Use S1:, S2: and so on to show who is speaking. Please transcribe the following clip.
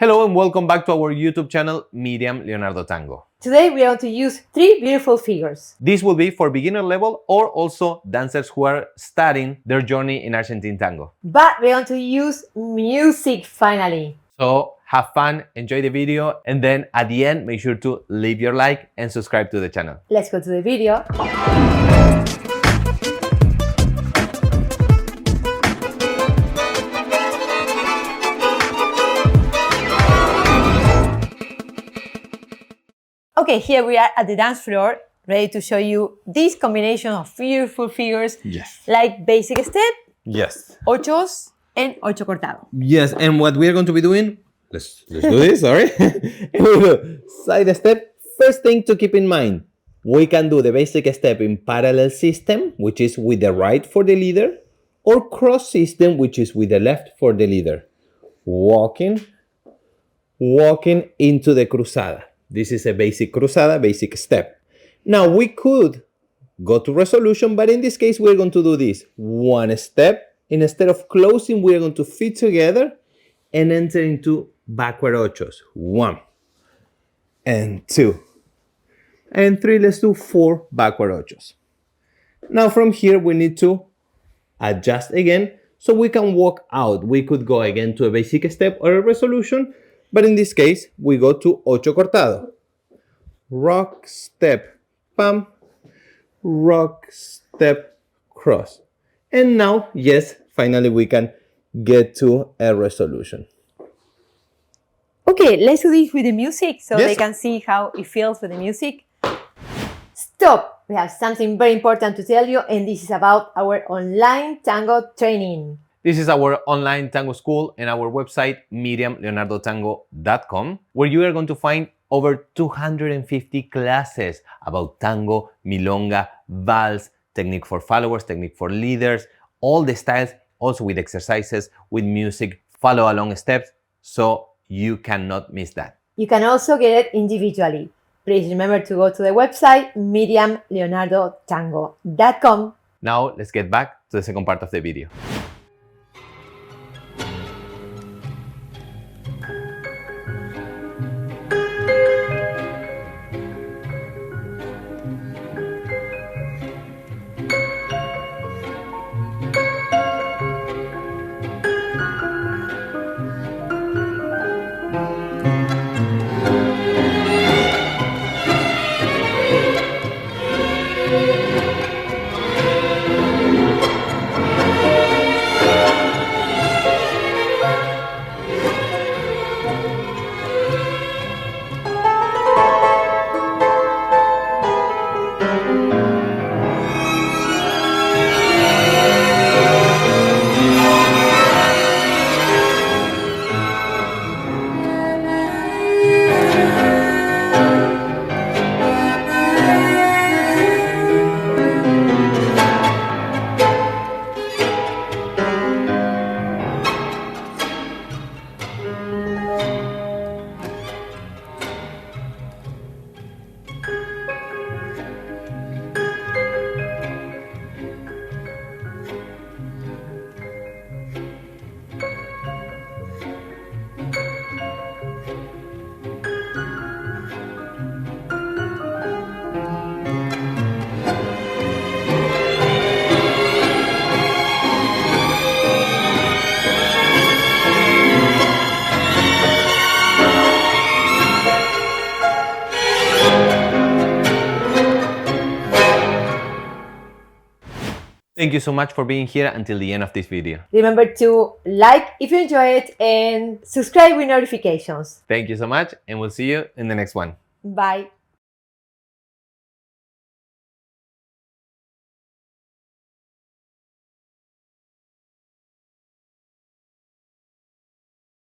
S1: Hello and welcome back to our YouTube channel, Miriam, Leonardo Tango.
S2: Today we are going to use 3 beautiful figures.
S1: This will be for beginner level or also dancers who are starting their journey in Argentine tango.
S2: But we are going to use music finally.
S1: So have fun, enjoy the video, and then at the end, make sure to leave your like and subscribe to the channel.
S2: Let's go to the video. Okay, here we are at the dance floor, ready to show you this combination of beautiful figures.
S1: Yes.
S2: Like basic step,
S1: Yes.
S2: Ochos, and Ocho Cortado.
S1: Yes, and what we are going to be doing, let's do this, sorry. Side step. First thing to keep in mind, we can do the basic step in parallel system, which is with the right for the leader, or cross system, which is with the left for the leader. Walking into the cruzada. This is a basic cruzada, basic step. Now we could go to resolution, but in this case, we're going to do this. One step, and instead of closing, we're going to fit together and enter into backward ochos. 1 and 2 and 3. Let's do 4 backward ochos. Now from here, we need to adjust again so we can walk out. We could go again to a basic step or a resolution, but in this case, we go to Ocho Cortado. Rock, step, pam, rock, step, cross. And now, yes, finally we can get to a resolution.
S2: Okay, let's do this with the music so
S1: Yes.
S2: they can see how it feels with the music. Stop! We have something very important to tell you, and this is about our online tango training.
S1: This is our online tango school and our website, miriamleonardotango.com, where you are going to find over 250 classes about tango, milonga, vals, technique for followers, technique for leaders, all the styles, also with exercises, with music, follow along steps, so you cannot miss that.
S2: You can also get it individually. Please remember to go to the website miriamleonardotango.com.
S1: Now let's get back to the second part of the video. Thank you so much for being here until the end of this video.
S2: Remember to like if you enjoy it and subscribe with notifications.
S1: Thank you so much, and we'll see you in the next one.
S2: Bye.